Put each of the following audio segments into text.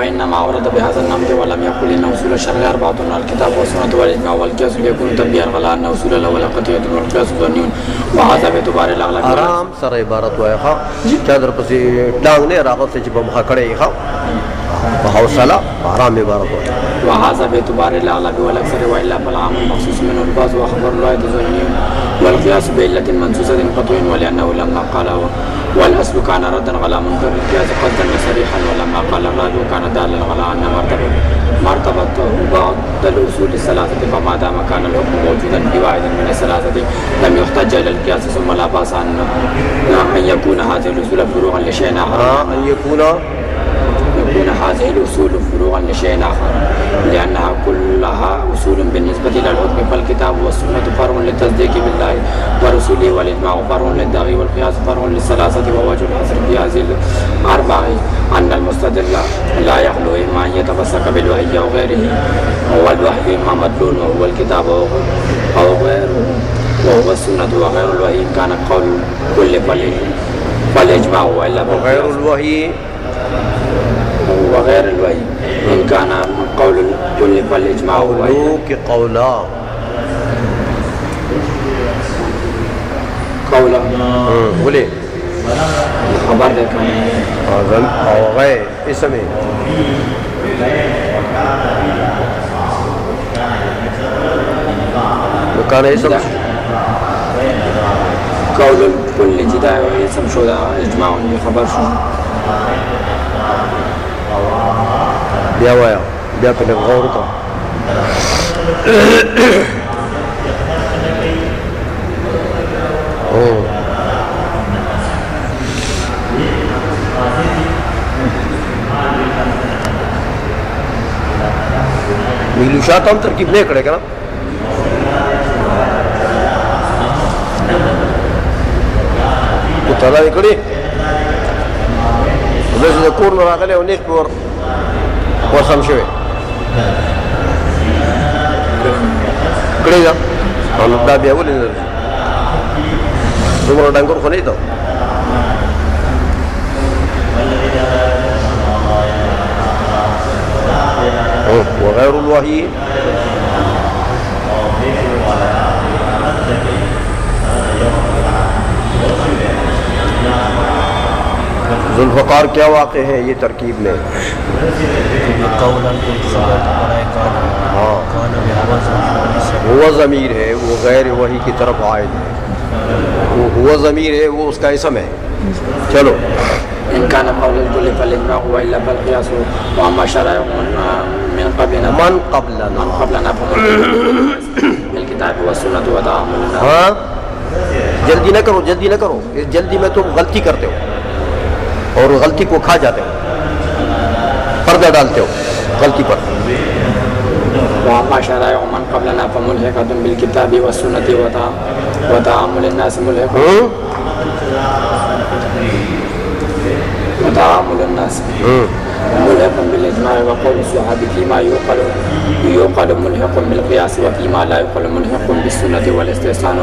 وإنما أورد بهذا النمط ولم يقل إن أصول الشرع أربعة: الكتاب والسنة والإجماع والقياس، ليكون تنبيها على أن أصول الأول قطعية والقياس ظني، وهذا باعتبار الأغلب. آرام سر عبارت وای ښه چادر پسې ټانګ نه راغلی چې په مخه کړی ښه په حوصله آرام عبارت وای. وهذا باعتبار الأغلب والأكثر، وإلا فالعام المخصوص منه البعض، وخبر الواحد ظني، والقياس بعلة منسوسة قطعي، ولأنه لما قال والأصل كان ردا على منكر القياس قصدا صريحا، ولما قال الراجع كان دالا على أن مرتبته بعض الأصول الثلاثة، فما دام كان الحكم موجودا في واحد من الثلاثة لم يحتج إلى القياس، ثم لا بأس أن يكون هذه الأصول فروعا لشيء آخر. أن يكون هذه الأصول فروعا لشيء آخر، لأنها كلها أصول بالنسبة إلى الحكم، فالكتاب والسنة فرع للتصديق بالله ورسوله، والإجماع فرع للداعي، والقياس فرع للثلاثة. ووجه الحصر في هذه الأربعة أن المستدل لا يخلو إما أن يتمسك بالوحي أو غيره، والوحي إما مدلول وهو الكتاب أو غيره، وهو السنة وغير الوحي إن كان قول كل فالإجماع، وإلا وغير الوحي وغير الوحي إن كان قول كل فالإجماع قولو کی قولا قولا بولے خبر دیکھا اور غیر اسم مکان اسم قول كل جداء اسم شو إجماع خبر شو بیا وایا بیا په غور وکړه. نیلو شاہ ته هم ترکیب نه کړی که نه مطالعه یې کړې داسې د کور نه راغلی او نیغ پې ورسم شوی کړی ده او دا بیا ولې نه دومره ډنګر خو نه ده. وغیر الوحی ذوالفقار کیا واقع ہے یہ ترکیب میں ہوا ضمیر ہے وہ غیر وحی کی طرف عائد ہے، وہ ہوا ضمیر ہے وہ اس کا اسم ہے. چلو إن كان قول الكل فالإجماع وإلا فالقياس، وأما شرائع من قبلنا بالكتاب والسنة وتعاملنا. ہاں جلدی نہ کرو جلدی نہ کرو، جلدی میں تم غلطی کرتے ہو اور غلطی کو کھا جاتے ہو، پردہ ڈالتے ہو غلطی پر. وأما شرائع من قبلنا فملحقة بالكتاب والسنة وتعامل الناس ملحق بالإجماع، وقول الصحابي فيما يقال ملحق بالقياس، وفيما لا يقال ملحق بالسنة، والاستحسان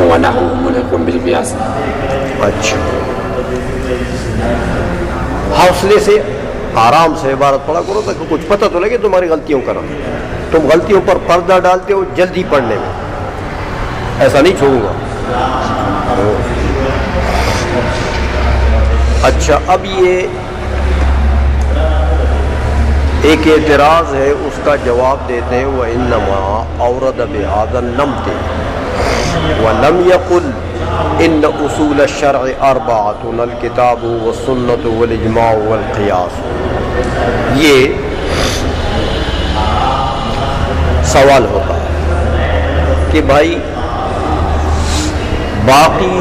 ونحوه ملحق بالقياس. اچھا حوصلے سے آرام سے عبارت پڑھا کرو تاکہ کچھ پتہ تو لگے تمہاری غلطیوں کا. تم غلطیوں پر پردہ ڈالتے ہو جلدی پڑھنے میں، ایسا نہیں چھوڑوں گا. اچھا اب یہ ایک اعتراض ہے اس کا جواب دیتے ہیں. وَإِنَّمَا أَوْرَدَ بِهَذَا النَّمْطِ وَلَمْ يَقُلْ إِنَّ أُصُولَ الشَّرْعِ أَرْبَعَةٌ الْكِتَابُ وَالسُّنَّةُ وَالْإِجْمَاعُ وَالْقِيَاسُ. یہ سوال ہوتا ہے کہ بھائی باقی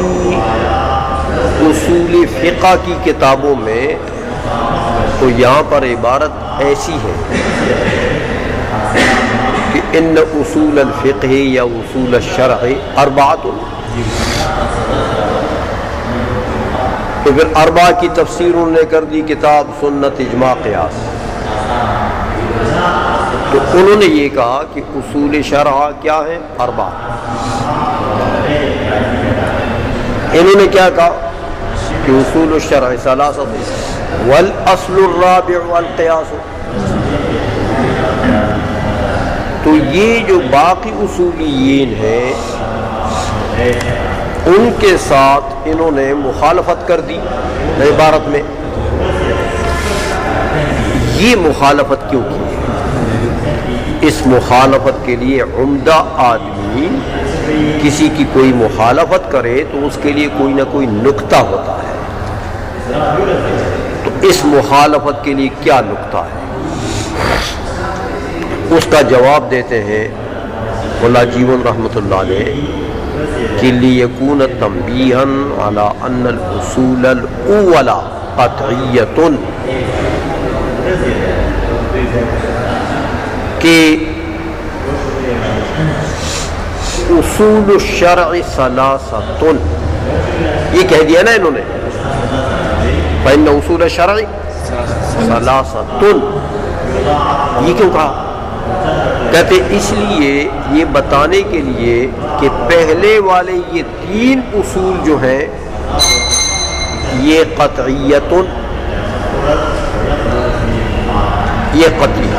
اصول فقہ کی کتابوں میں تو یہاں پر عبارت ایسی ہے کہ ان اصول الفقہ یا اصول الشرع اربعۃ، تو پھر اربعہ کی تفسیر انہوں نے کر دی کتاب سنت اجماع قیاس. تو انہوں نے یہ کہا کہ اصول شرع کیا ہیں؟ اربعہ. انہوں نے کیا کہا کہ اصول الشرع ثلاثۃ، والاصل الرابع القیاس. تو یہ جو باقی اصولیین ہیں ان کے ساتھ انہوں نے مخالفت کر دی عبارت میں. یہ مخالفت کیوں کی؟ اس مخالفت کے لیے عمدہ آدمی کسی کی کوئی مخالفت کرے تو اس کے لیے کوئی نہ کوئی نکتہ ہوتا ہے. تو اس مخالفت کے لیے کیا نکتہ ہے؟ اس کا جواب دیتے ہیں مولا جیون رحمۃ اللہ علیہ کہ لیکون تنبیہا علی ان الاصول الاولا قطعیۃ، کہ اصول الشرع ثلاثۃ، یہ کہہ دیا نا انہوں نے، فإن اصول الشرع ثلاثۃ. یہ کیوں کہا؟ کہتے اس لیے یہ بتانے کے لیے کہ پہلے والے یہ تین اصول جو ہیں یہ قطعیت، یہ قطعی.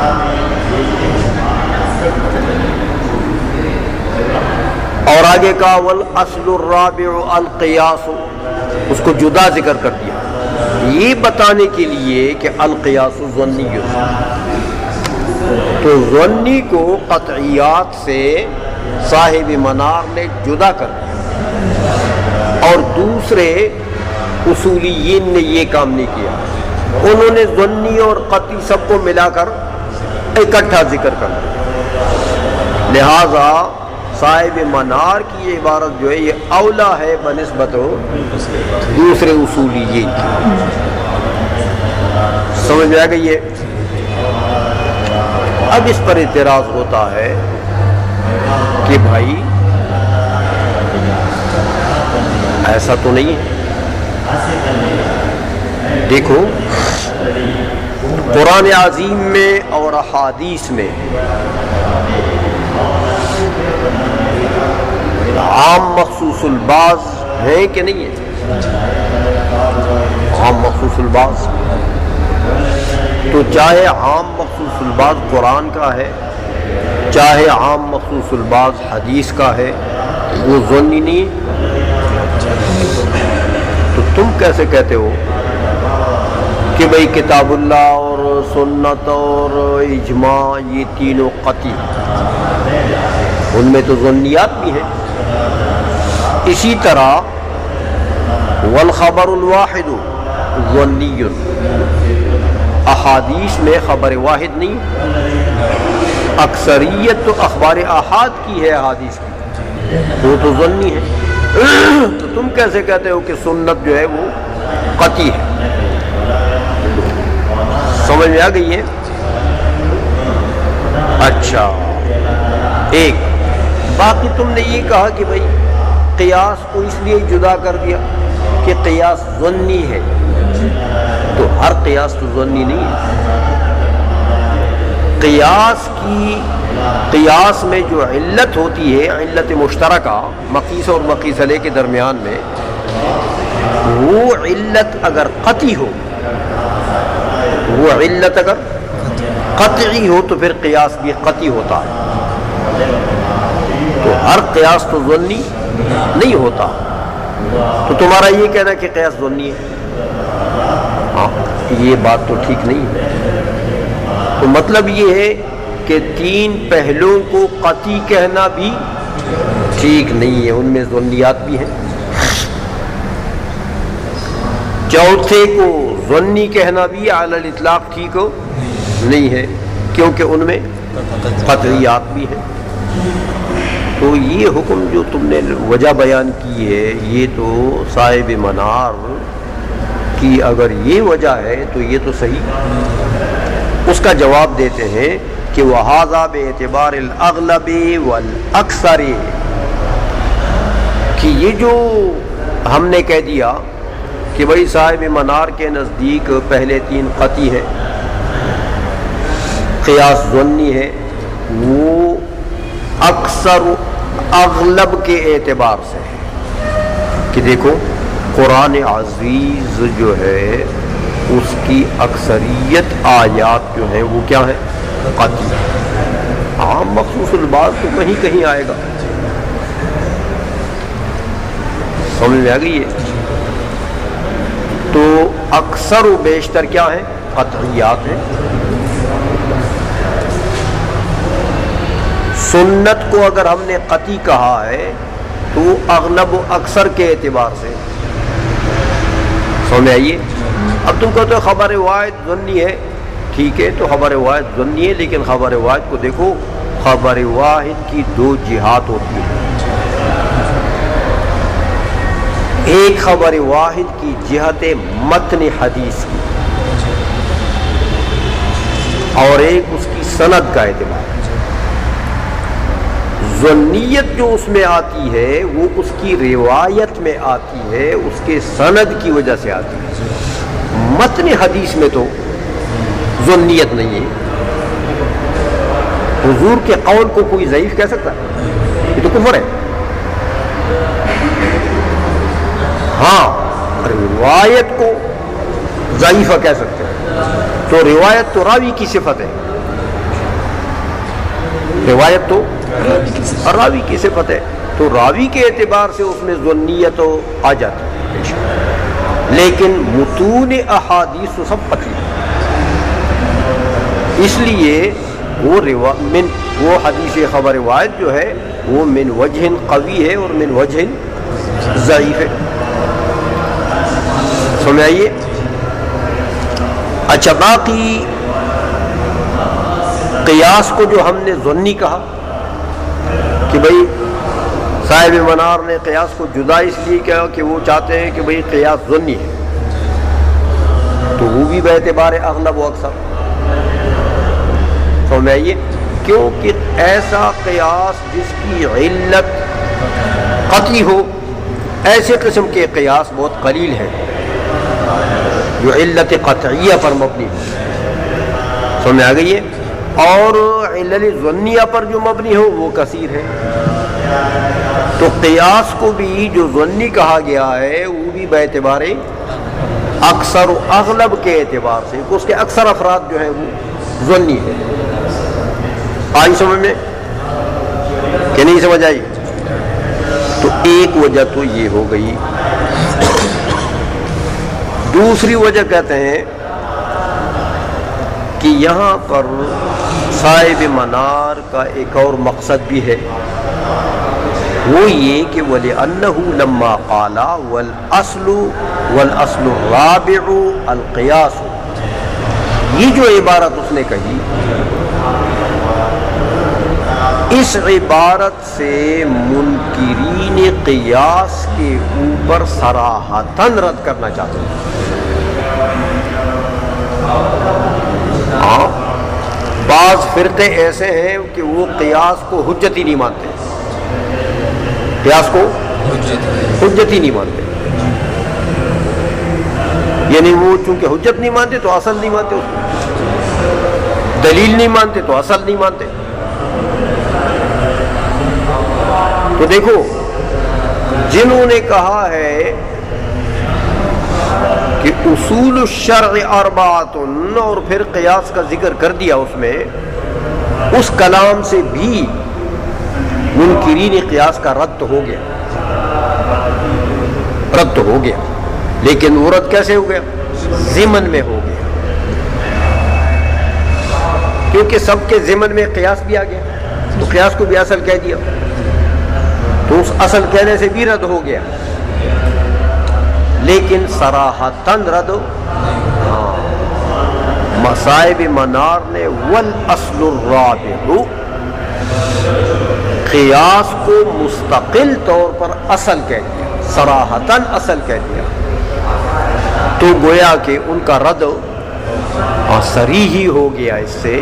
اور آگے کا والاصل الرابع القیاس، اس کو جدا ذکر کر دیا یہ بتانے کے لیے کہ القیاس ظنی، تو ظنی کو قطعیات سے صاحب منار نے جدا کر دیا. اور دوسرے اصولیین نے یہ کام نہیں کیا، انہوں نے ظنی اور قطعی سب کو ملا کر اکٹھا ذکر کر دیا. لہذا صاحب منار کی یہ عبارت جو ہے یہ اولا ہے بنسبت دوسرے اصولیین کی. سمجھ میں آ گئی ہے؟ اب اس پر اعتراض ہوتا ہے کہ بھائی ایسا تو نہیں ہے. دیکھو قرآن عظیم میں اور احادیث میں عام مخصوص البعض ہے کہ نہیں ہے؟ عام مخصوص البعض، تو چاہے عام مخصوص البعض قرآن کا ہے چاہے عام مخصوص البعض حدیث کا ہے، وہ ظنی نہیں ہے. تو تم کیسے کہتے ہو کہ بھئی کتاب اللہ اور سنت اور اجماع یہ تینوں قطعی، ان میں تو ظنیات بھی ہیں. اسی طرح والخبر الواحد ظنی، احادیث میں خبر واحد نہیں، اکثریت تو اخبار احاد کی ہے احادیث کی، وہ تو ظنی ہے. تو تم کیسے کہتے ہو کہ سنت جو ہے وہ قطعی ہے؟ سمجھ میں آ گئی ہے؟ اچھا، ایک باقی تم نے یہ کہا کہ بھائی قیاس کو اس لیے جدا کر دیا کہ قیاس ظنی ہے، تو ہر قیاس تو ظنی نہیں ہے. قیاس میں جو علت ہوتی ہے، علت مشترکہ مقیس اور مقیس علیہ کے درمیان میں، وہ علت اگر قطعی ہو، وہ علت اگر قطعی ہو تو پھر قیاس بھی قطعی ہوتا ہے. تو ہر قیاس تو ظنی نہیں ہوتا. تو تمہارا یہ کہنا کہ قیاس ظنی ہے، ہاں یہ بات تو ٹھیک نہیں ہے. تو مطلب یہ ہے کہ تین پہلوؤں کو قطعی کہنا بھی ٹھیک نہیں ہے، ان میں ظنیات بھی ہیں. چوتھے کو ظنی کہنا بھی علی الاطلاق ٹھیک ہو نہیں ہے، کیونکہ ان میں قطعیات بھی ہیں. تو یہ حکم جو تم نے وجہ بیان کی ہے، یہ تو صاحب منار کی اگر یہ وجہ ہے تو یہ تو صحیح. اس کا جواب دیتے ہیں کہ وَهَذَا بِاعْتِبَارِ الْأَغْلَبِ وَالْأَكْثَرِ، کہ یہ جو ہم نے کہہ دیا کہ بھائی صاحب منار کے نزدیک پہلے تین قطعی ہے، قیاس ظنی ہے، وہ اکثر اغلب کے اعتبار سے ہے. کہ دیکھو قرآن عزیز جو ہے اس کی اکثریت آیات جو ہیں وہ کیا ہیں؟ قطعی. عام مخصوص البعض تو کہیں کہیں آئے گا. سمجھ میں آ گئی ہے؟ تو اکثر و بیشتر کیا ہیں؟ قطعیات ہیں. سنت کو اگر ہم نے قطعی کہا ہے تو اغلب و اکثر کے اعتبار سے. سمجھ آئیے؟ اب تم کہتے ہو خبر واحد ظنی ہے، ٹھیک ہے، تو خبر واحد ظنی ہے، لیکن خبر واحد کو دیکھو، خبر واحد کی دو جہات ہوتی ہیں. ایک خبر واحد کی جہت متن حدیث کی اور ایک اس کی سند کا اعتبار. ظنیت جو اس میں آتی ہے وہ اس کی روایت میں آتی ہے، اس کے سند کی وجہ سے آتی ہے. متن حدیث میں تو ظنیت نہیں ہے. حضور کے قول کو کوئی ضعیف کہہ سکتا ہے؟ یہ تو کفر ہے. ہاں روایت کو ضعیفہ کہہ سکتے ہیں. تو روایت تو راوی کی صفت ہے، روایت تو راوی کی صفت ہے، تو راوی کے اعتبار سے اس میں ظنیت آ جاتی ہے. لیکن متون احادیث تو سب قطعی ہے. اس لیے وہ حدیث خبر واحد جو ہے وہ من وجہ قوی ہے اور من وجہ ضعیف ہے. سمجھ آئیے؟ اچھا، باقی قیاس کو جو ہم نے ظنی کہا کہ بھئی صاحب منار نے قیاس کو جدا اس لیے کہا کہ وہ چاہتے ہیں کہ بھئی قیاس ظنی ہے، تو وہ بھی باعتبار اغلب و اکثر. سمجھ آئیے؟ کیونکہ ایسا قیاس جس کی علت قطعی ہو، ایسے قسم کے قیاس بہت قلیل ہیں جو علت قطعیہ پر مبنی ہو. سمجھ آ گئی ہے؟ اور علت ظنیہ پر جو مبنی ہو وہ کثیر ہے. تو قیاس کو بھی جو ظنی کہا گیا ہے وہ بھی باعتبار اکثر و اغلب کے اعتبار سے، اس کے اکثر افراد جو ہیں وہ ظنی ہے. آئی سمجھ میں کہ نہیں سمجھ آئی؟ تو ایک وجہ تو یہ ہو گئی. دوسری وجہ کہتے ہیں کہ یہاں پر صاحب منار کا ایک اور مقصد بھی ہے، وہ یہ کہ وَلِأَنَّهُ لَمَّا قَالَ وَالْأَصْلُ الرَّابِعُ الْقِيَاسُ، یہ جو عبارت اس نے کہی، اس عبارت سے منکرین قیاس کے اوپر صراحتاً رد کرنا چاہتے ہیں. بعض فرقے ایسے ہیں کہ وہ قیاس کو حجت ہی نہیں مانتے، قیاس کو حجت ہی نہیں مانتے. یعنی وہ چونکہ حجت نہیں مانتے تو اصل نہیں مانتے، اس کو دلیل نہیں مانتے تو اصل نہیں مانتے. تو دیکھو، جنہوں نے کہا ہے کہ اصول الشرع اربعۃ اور پھر قیاس کا ذکر کر دیا اس میں، اس کلام سے بھی منکرین قیاس کا رد ہو گیا، رد ہو گیا. لیکن وہ رد کیسے ہو گیا؟ ضمن میں ہو گیا، کیونکہ سب کے ضمن میں قیاس بھی آ گیا، تو قیاس کو بھی اصل کہہ دیا، تو اس اصل کہنے سے بھی رد ہو گیا. لیکن صراحتاً رد مصائب منار نے والاصل الرابع، قیاس کو مستقل طور پر اصل کہہ دیا، صراحتاً اصل کہہ دیا. تو گویا کہ ان کا رد صریح ہی ہو گیا اس سے.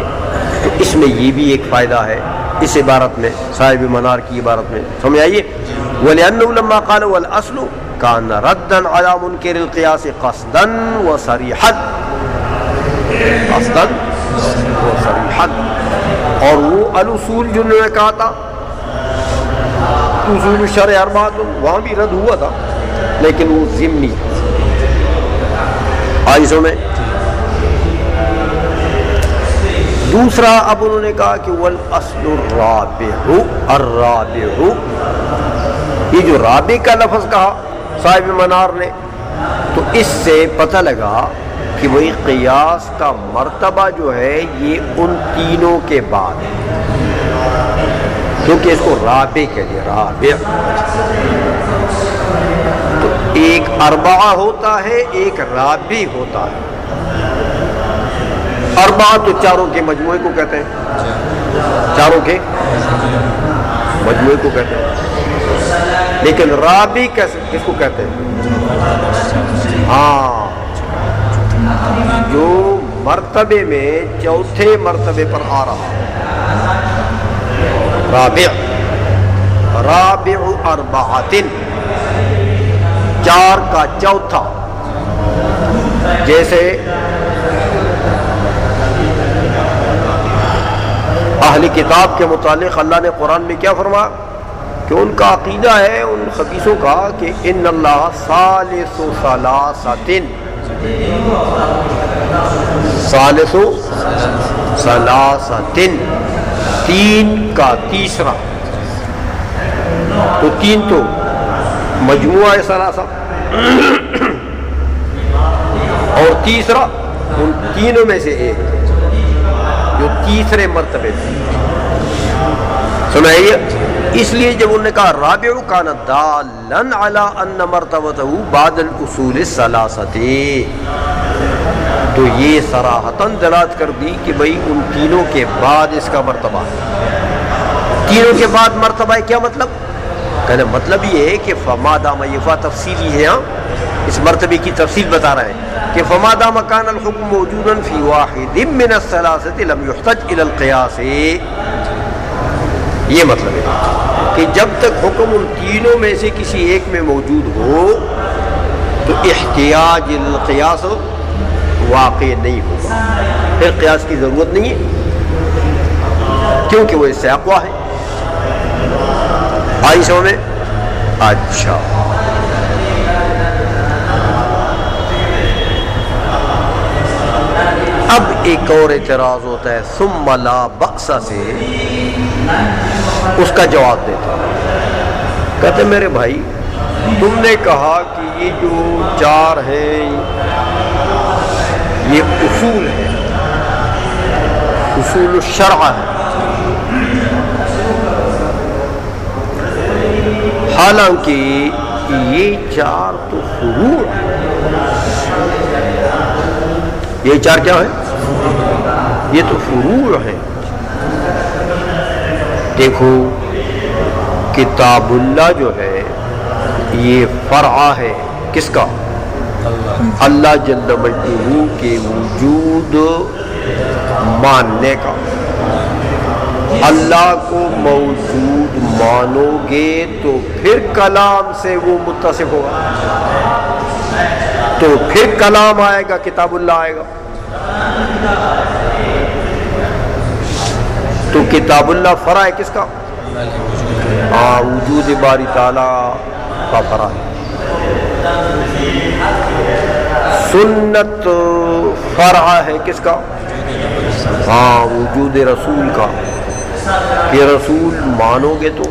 تو اس میں یہ بھی ایک فائدہ ہے اس عبارت میں، صاحب منار کی عبارت میں. سمجھ آئیے؟ وَلِأَنَّهُ لَمَّا قَالَ وَالْأَصْلُ كَانَ رَدًّا عَلَى مُنْكِرِ الْقِيَاسِ قَصْدًا وَصَرِيحًا، قصدًا وصریحًا. اور وہ الاصول جنہوں نے کہا تھا اصول الشرع اربعۃ، وہاں بھی رد ہوا تھا لیکن وہ ضمنی. آئی سمجھ؟ دوسرا اب انہوں نے کہا کہ والاصل الرابع الرابع، یہ جو رابع کا لفظ کہا صاحب منار نے، تو اس سے پتہ لگا کہ وہی قیاس کا مرتبہ جو ہے یہ ان تینوں کے بعد ہے، کیونکہ اس کو رابع کہہ دیا، رابع۔ تو ایک اربعہ ہوتا ہے، ایک رابع ہوتا ہے۔ اربعہ تو چاروں کے مجموعے کو کہتے ہیں، چاروں کے مجموعے کو کہتے ہیں، لیکن رابع کس کو کہتے ہیں؟ ہاں، جو مرتبے میں چوتھے مرتبے پر آ رہا ہے، رابع، رابع اربعۃ، چار کا چوتھا۔ جیسے اہل کتاب کے متعلق اللہ نے قرآن میں کیا فرمایا کہ ان کا عقیدہ ہے ان خبیثوں کا کہ ان اللہ ثالث ثلاثۃ، ثالث ثلاثۃ، تین کا تیسرا۔ تو تین تو مجموعہ ہے ثلاثہ، اور تیسرا ان تینوں میں سے ایک جو تیسرے مرتبے پہ۔ سمجھائیے، اس لیے جب انہوں نے کہا رابع کان دالن علی ان مرتبتہ بعد الاصول الثلاثۃ، تو یہ صراحتاً دلالت کر دی کہ بھئی ان تینوں کے بعد اس کا مرتبہ ہے۔ تینوں کے بعد مرتبہ ہے، کیا مطلب؟ کہنا مطلب یہ ہے کہ فما دام، یہ تفصیلی ہے، ہاں اس مرتبے کی تفصیل بتا رہے ہیں کہ فما دام کان الحکم موجودا فی واحد من الثلاثۃ لم یحتج الی القیاس، یہ مطلب ہے کہ جب تک حکم ان تینوں میں سے کسی ایک میں موجود ہو تو احتیاج القیاس واقع نہیں ہوگا، پھر قیاس کی ضرورت نہیں ہے، کیونکہ وہ اس سے اقویٰ ہے۔ آئی سمجھ میں؟ اچھا، اب ایک اور اعتراض ہوتا ہے ثم لا بأس سے، اس کا جواب دیتا، کہتے میرے بھائی تم نے کہا کہ یہ جو چار ہیں یہ اصول ہے، اصول الشرع ہے، حالانکہ یہ چار تو فروع ہیں۔ یہ چار کیا ہیں؟ یہ تو فروع ہیں۔ دیکھو کتاب اللہ جو ہے یہ فرع ہے کس کا؟ اللہ جل مجدہ کے وجود ماننے کا۔ اللہ کو موجود مانو گے تو پھر کلام سے وہ متصف ہوگا، تو پھر کلام آئے گا، کتاب اللہ آئے گا۔ تو کتاب اللہ فرع ہے کس کا؟ ہاں، وجود باری تعالیٰ کا فرع ہے۔ سنت فرع ہے کس کا؟ ہاں، وجود رسول کا، کہ رسول مانو گے تو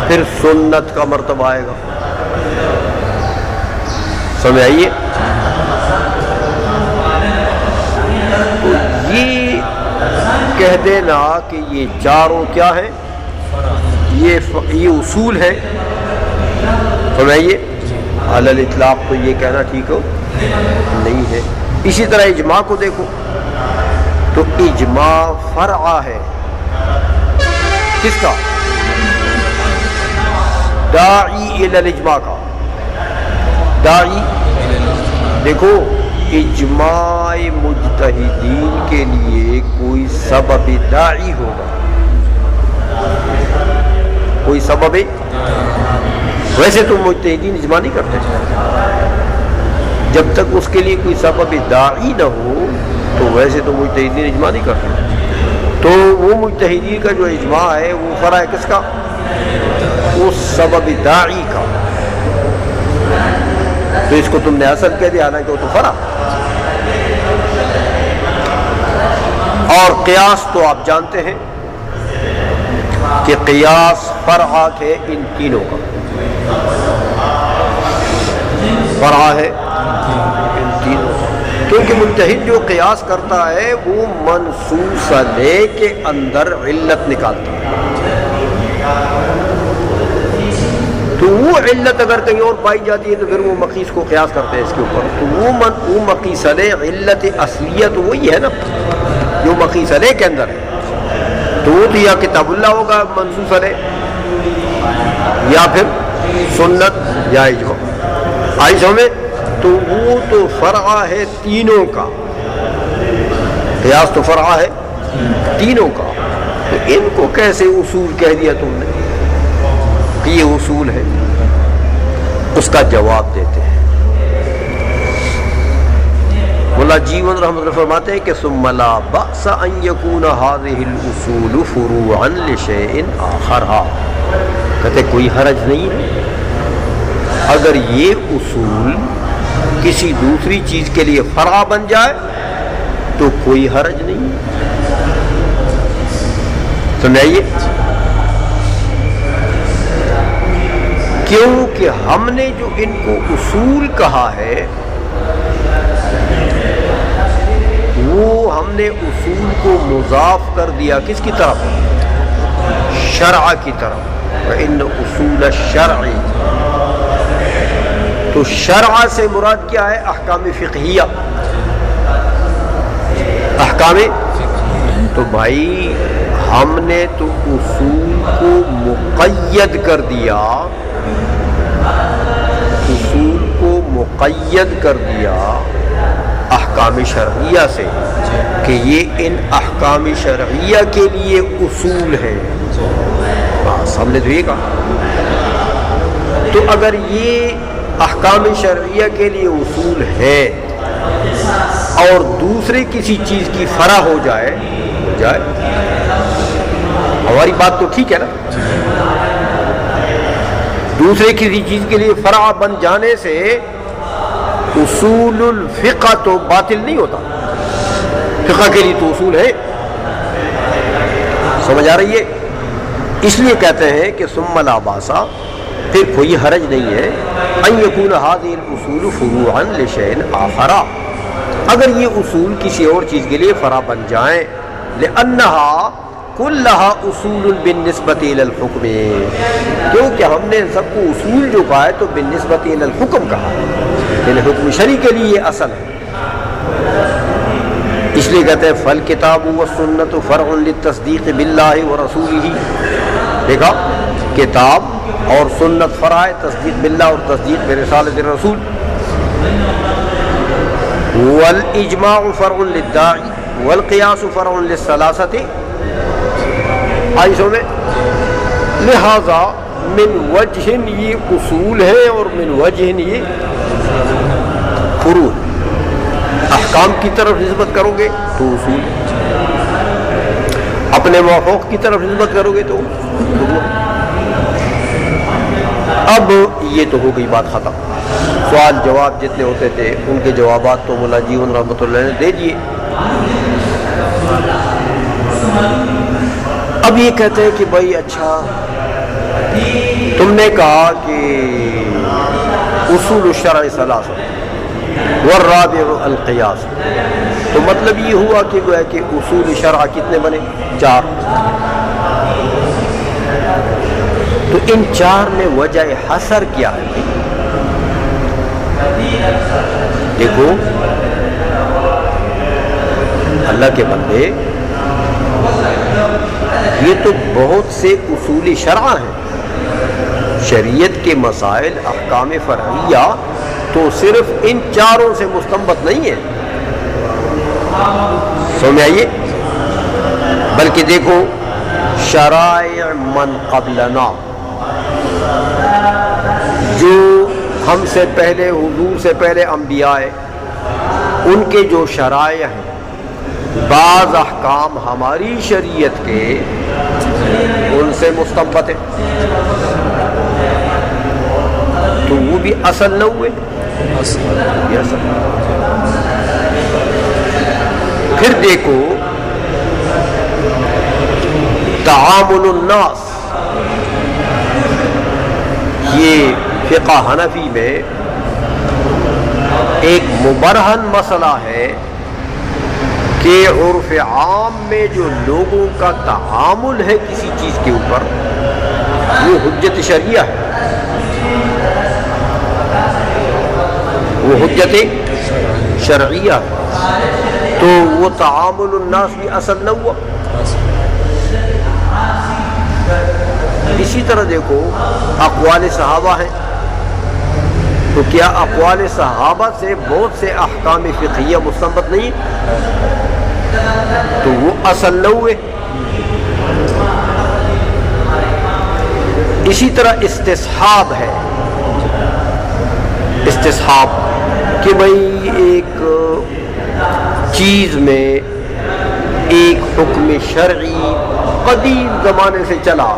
پھر سنت کا مرتبہ آئے گا۔ سمجھ آئیے؟ تو یہ کہہ دینا کہ یہ چاروں کیا ہیں، یہ اصول ہیں، سمجھ آئیے؟ علی الاطلاق تو یہ کہنا ٹھیک ہو نہیں ہے۔ اسی طرح اجماع کو دیکھو تو اجماع فرع ہے کس کا؟ داعی الی الاجماع کا۔ داعی، دیکھو اجماع مجتہدین کے لیے کوئی سبب داعی ہوگا، کوئی سبب، ویسے تو مجتہدین اجماع نہیں کرتے، جب تک اس کے لیے کوئی سبب داعی نہ ہو تو ویسے تو مجتہدین اجماع نہیں کرتے۔ تو وہ مجتہدین کا جو اجماع ہے وہ فرع ہے کس کا؟ اس سبب داعی کا۔ تو اس کو تم نے اصل کہہ دیا، حالانکہ وہ تو فرع۔ اور قیاس تو آپ جانتے ہیں کہ قیاس فرع ہے ان تینوں کا، فرع ہے ان تینوں کا، کیونکہ مجتہد جو قیاس کرتا ہے وہ منصوص لے کے اندر علت نکالتا ہے، تو وہ علت اگر کہیں اور پائی جاتی ہے تو پھر وہ مقیس کو قیاس کرتے ہیں اس کے اوپر، تو وہ مقیس علیہ علت اصلیہ تو وہی ہے نا جو مقیس علیہ کے اندر ہے، تو وہ تو یا کتاب اللہ ہوگا منصوص علیہ یا پھر سنت یا اجماع، آئی سمجھ؟ تو وہ تو فرع ہے تینوں کا، قیاس تو فرع ہے تینوں کا، تو ان کو کیسے اصول کہہ دیا تم نے کہ یہ اصول ہے؟ اس کا جواب دیتے ہیں مولا جیون رحمۃ اللہ فرماتے ہیں کہ ثم لا بأس ان يكون هذه الاصول فروعا لشيء آخر، کہتے کوئی حرج نہیں ہے اگر یہ اصول کسی دوسری چیز کے لیے فرع بن جائے تو کوئی حرج نہیں ہے، سمجھائیے؟ کیونکہ ہم نے جو ان کو اصول کہا ہے وہ ہم نے اصول کو مضاف کر دیا کس کی طرف؟ شرع کی طرف، وَإِنَّ أُصُولَ الشَّرْعِ، تو شرع سے مراد کیا ہے؟ احکام فقہیہ، احکام، تو بھائی ہم نے تو اصول کو مقید کر دیا، اصول کو مقید کر دیا احکام شرعیہ سے کہ یہ ان احکام شرعیہ کے لیے اصول ہیں، بس ہم نے تو یہ کہا۔ تو اگر یہ احکام شرعیہ کے لیے اصول ہے اور دوسرے کسی چیز کی فرع ہو جائے ہماری بات تو ٹھیک ہے نا، دوسرے کسی چیز کے لیے فرع بن جانے سے اصول الفقہ تو باطل نہیں ہوتا، فقہ کے لیے تو اصول ہے، سمجھ آ رہی ہے؟ اس لیے کہتے ہیں کہ ثم لا باس، پھر کوئی حرج نہیں ہے ان یکون هذه الاصول فروعا لشیء آخر، اگر یہ اصول کسی اور چیز کے لیے فرع بن جائیں، لأنها كلها اصول بالنسبة الى الحکم، کیونکہ ہم نے سب کو اصول جو کہا ہے تو بالنسبة الى الحکم کہا ہے، یعنی حکم شرعی کے لیے یہ اصل ہے، اس لیے کہتے ہیں فالکتاب والسنت فرع للتصدیق باللہ ورسولہ، دیکھا کتاب اور سنت فرع ہے تصدیق باللہ اور تصدیق برسالۃ الرسول، والاجماع فرع للداعی والقیاس فرع للثلاثۃ، آئیسوں میں لہذا من وجہ یہ اصول ہے اور من وجہ یہ فروع، احکام کی طرف نسبت کرو گے تو اصول، اپنے موقوف کی طرف نسبت کرو گے تو فروع۔ اب یہ تو ہو گئی بات ختم، سوال جواب جتنے ہوتے تھے ان کے جوابات تو مولا جیون رحمۃ اللہ نے دے دیے۔ اب یہ کہتے ہیں کہ بھائی اچھا تم نے کہا کہ اصول الشرع ثلاث والرابع القیاس، تو مطلب یہ ہوا کہ گویا کہ اصول شرع کتنے بنے؟ 4، تو ان 4 میں وجہ حصر کیا ہے؟ دیکھو اللہ کے بندے، یہ تو بہت سے اصول شرع ہیں، شریعت کے مسائل احکام فرعیہ تو صرف ان 4 سے مستنبط نہیں ہے، سمجھ آئیے؟ بلکہ دیکھو شرائع من قبلنا، جو ہم سے پہلے حضور سے پہلے انبیاء ان کے جو شرائع ہیں، بعض احکام ہماری شریعت کے ان سے مستنبط ہے، تو وہ بھی اصل نہ ہوئے، پھر دیکھو تعامل الناس، یہ فقہ حنفی میں ایک مبرہن مسئلہ ہے کہ عرف عام میں جو لوگوں کا تعامل ہے کسی چیز کے اوپر وہ حجت شرعیہ ہے، وہ حجت شرعیہ ہے، تو وہ تعامل الناس بھی اصل نہ ہوا۔ اسی طرح دیکھو اقوال صحابہ ہیں، تو کیا اقوال صحابہ سے بہت سے احکام فقہیہ مستنبط نہیں، تو وہ اصل نہ ہوئے۔ اسی طرح استصحاب ہے، استصحاب کہ بھئی ایک چیز میں ایک حکم شرعی قدیم زمانے سے چلا،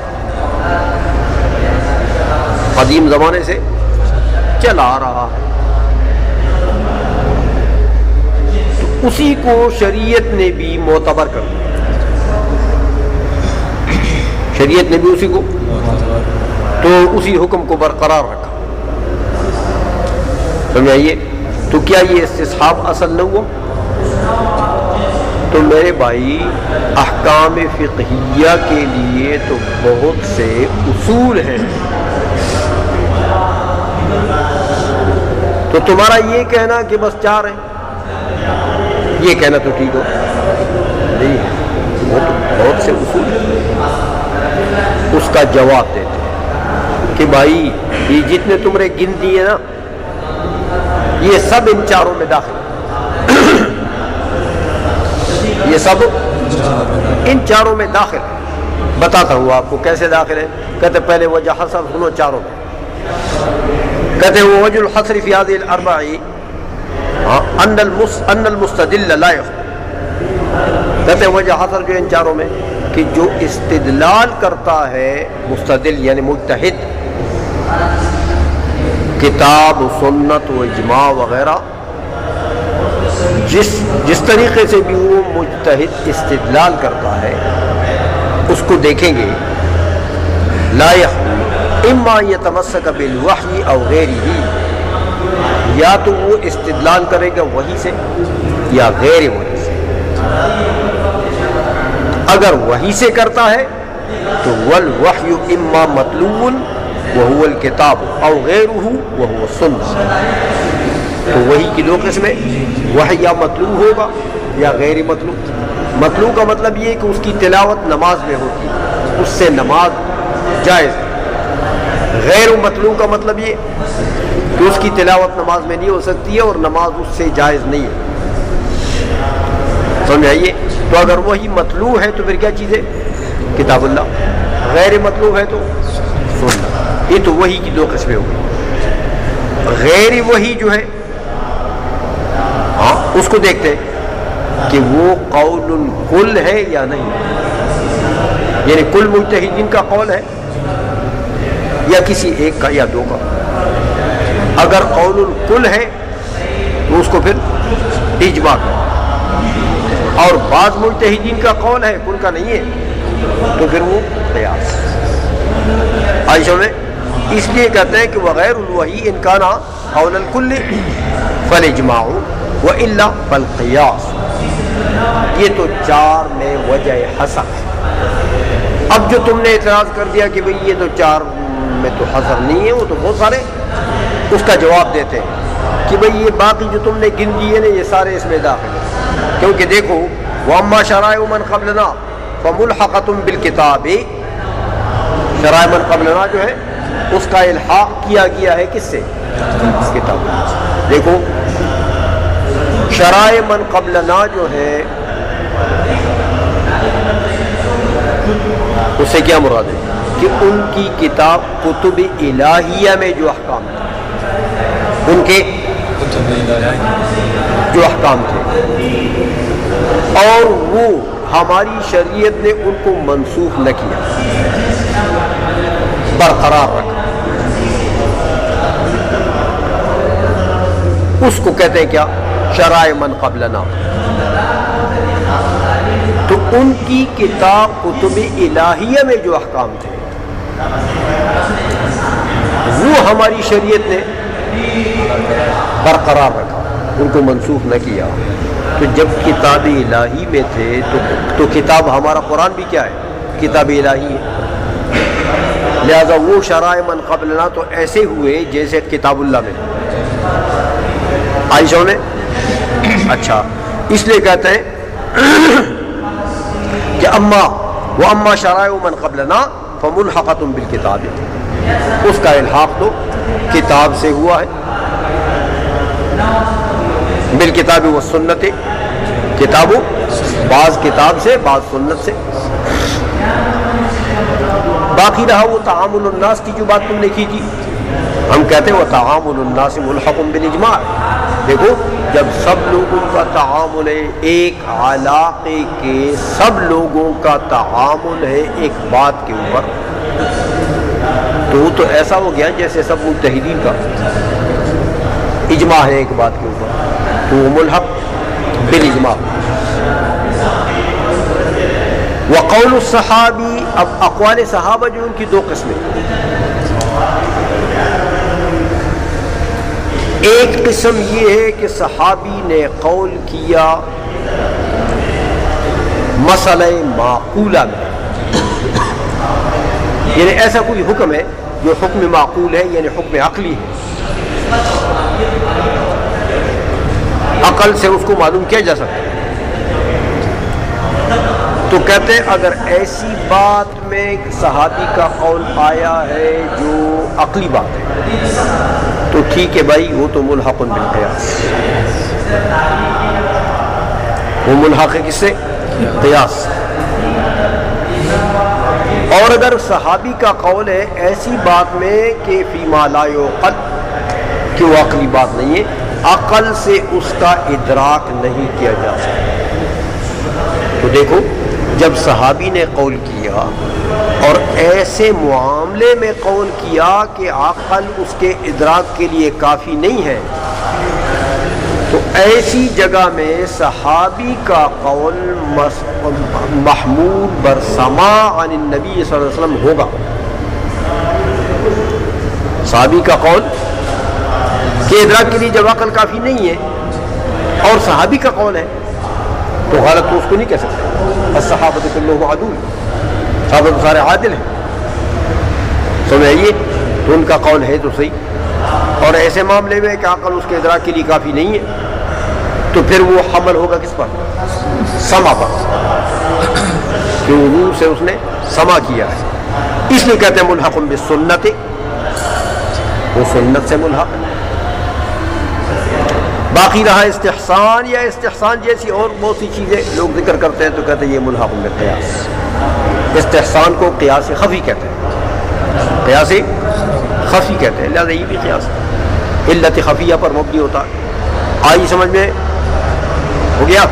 قدیم زمانے سے چلا آ رہا ہے، تو اسی کو شریعت نے بھی معتبر کر دیا، شریعت نے بھی اسی کو، تو اسی حکم کو برقرار رکھا، سمجھائیے۔ تو کیا یہ استصحاب اصل نہ ہوا؟ تو میرے بھائی احکام فقہیہ کے لیے تو بہت سے اصول ہیں، تو تمہارا یہ کہنا کہ بس 4 ہیں، یہ کہنا تو ٹھیک ہو نہیں ہے، وہ تو بہت سے اصول ہیں۔ اس کا جواب دیتے ہیں کہ بھائی یہ جتنے تم نے گن دیے نا یہ سب ان 4 میں داخل، یہ سب ان 4 میں داخل۔ بتاتا ہوں آپ کو کیسے داخل ہے۔ کہتے پہلے وجہ حصر سنو 4 میں، کہتے ہیں وجہ الحصر فی هذه الاربع ان المستدل لا يخطئ، کہتے ہیں وجہ حصر جو ان 4 میں کہ جو استدلال کرتا ہے مستدل یعنی مجتہد، کتاب و سنت و اجماع وغیرہ، جس طریقے سے بھی وہ مجتہد استدلال کرتا ہے اس کو دیکھیں گے، لا يخلو اما یتمسک بالوحی او غیرہ، یا تو وہ استدلال کرے گا وحی سے یا غیر وحی سے۔ اگر وحی سے کرتا ہے تو والوحی اما مطلوب وهو الکتاب او غیرہ وهو السنہ، تو وحی کی 2 قسمیں، وحی یا مطلوب ہوگا یا غیر مطلوب۔ مطلوب کا مطلب یہ ہے کہ اس کی تلاوت نماز میں ہوتی ہے، اس سے نماز جائز ہے۔ غیر مطلوب کا مطلب یہ کہ اس کی تلاوت نماز میں نہیں ہو سکتی ہے اور نماز اس سے جائز نہیں ہے، سمجھائیے۔ تو اگر وہی مطلوب ہے تو پھر کیا چیز ہے؟ کتاب اللہ۔ غیر مطلوب ہے تو سنت۔ یہ تو وحی کی 2 قسمیں ہو گئی۔ غیر وحی جو ہے اس کو دیکھتے ہیں کہ وہ قول کل ہے یا نہیں، یعنی کل مجتہدین کا قول ہے یا کسی ایک کا یا 2 کا۔ اگر قول کل ہے تو اس کو پھر اجماع کریں، اور بعض مجتہدین کا قول ہے کل کا نہیں ہے تو پھر وہ قیاس۔ عائشہ میں اس لیے کہتے ہیں کہ وغیر الوحی ان کان قول الکل فالاجماع والا فالقیاس۔ یہ تو 4 میں وجہ حصر ہے۔ اب جو تم نے اعتراض کر دیا کہ بھئی یہ تو 4 میں تو حصر نہیں ہے، وہ تو بہت سارے، اس کا جواب دیتے ہیں کہ بھئی یہ باقی جو تم نے گن دیے نا یہ سارے اس میں داخل ہیں، کیونکہ دیکھو واما شرائع من قبلنا فملحقۃ بالکتاب، شرائع من قبلنا جو ہے اس کا الحاق کیا گیا ہے کس سے؟ کتاب۔ دیکھو شرائع من قبلنا جو ہے اس سے کیا مراد ہے کہ ان کی کتاب کتب الہیہ میں جو احکام تھے، ان کے جو احکام تھے، اور وہ ہماری شریعت نے ان کو منسوخ نہ کیا، برقرار رکھا، اس کو کہتے ہیں کیا؟ شرائع من قبلنا۔ تو ان کی کتاب کتب الہیہ میں جو احکام تھے وہ ہماری شریعت نے برقرار رکھا، ان کو منسوخ نہ کیا۔ تو جب کتاب الہی میں تھے تو کتاب ہمارا قرآن بھی کیا ہے؟ کتاب الہی ہے، لہذا وہ شرائع من قبلنا تو ایسے ہوئے جیسے کتاب اللہ میں عائشہ نے۔ اچھا، اس لیے کہتے ہیں کہ اما شرائع من قبلنا فملحقۃ بالکتاب، اس کا الحاق تو کتاب سے ہوا ہے، بالکتاب والسنت، کتابوں بعض کتاب سے بعض سنت سے۔ باقی رہا وہ تعامل الناس کی جو بات تم نے کی تھی، ہم کہتے ہیں وہ تعامل الناس ملحق بالاجماع۔ دیکھو جب سب لوگوں کا تعامل ہے، ایک علاقے کے سب لوگوں کا تعامل ہے ایک بات کے اوپر، تو وہ تو ایسا ہو گیا جیسے سب متحدین کا اجماع ہے ایک بات کے اوپر، تو وہ ملحق بالاجماع۔ وقول الصحابی، اب اقوال صحابہ جو ان کی دو قسمیں، ایک قسم یہ ہے کہ صحابی نے قول کیا مسئلہ معقولہ میں، یعنی ایسا کوئی حکم ہے جو حکم معقول ہے، یعنی حکم عقلی ہے، عقل سے اس کو معلوم کیا جا سکتا ہے۔ تو کہتے ہیں اگر ایسی بات میں صحابی کا قول آیا ہے جو عقلی بات ہے تو ٹھیک ہے بھائی، وہ تو ملحق بالقیاس، وہ ملحق ہے کس سے؟ قیاس۔ اور اگر صحابی کا قول ہے ایسی بات میں کہ فیما لا یعقل، کہ وہ عقلی بات نہیں ہے، عقل سے اس کا ادراک نہیں کیا جا سکتا، تو دیکھو جب صحابی نے قول کیا اور ایسے معاملے میں قول کیا کہ عقل اس کے ادراک کے لیے کافی نہیں ہے، تو ایسی جگہ میں صحابی کا قول محمول بر سماع عن النبی صلی اللہ علیہ وسلم ہوگا۔ صحابی کا قول کہ ادراک کے لیے جب عقل کافی نہیں ہے اور صحابی کا قول ہے تو غلط تو اس کو نہیں کہہ سکتے۔ الصحابۃ کلہم عدول، صحابہ تو سارے عادل ہیں، سمجھئے، تو ان کا قول ہے تو صحیح۔ اور ایسے معاملے میں کہ عقل اس کے ادراک کے لیے کافی نہیں ہے تو پھر وہ حمل ہوگا کس پر؟ سما پر، کہ حضور سے اس نے سما کیا ہے، اس لیے کہتے ہیں ملحق بالسنت، وہ سنت سے ملحق۔ باقی رہا استحسان یا استحسان جیسی اور بہت سی چیزیں لوگ ذکر کرتے ہیں تو کہتے ہیں یہ ملحق بالقیاس۔ استحسان کو قیاس خفی کہتے ہیں، قیاس خفی کہتے ہیں، لہذا یہ بھی قیاس علت خفیہ پر مبنی ہوتا ہے۔ آئی سمجھ میں ہو گیا؟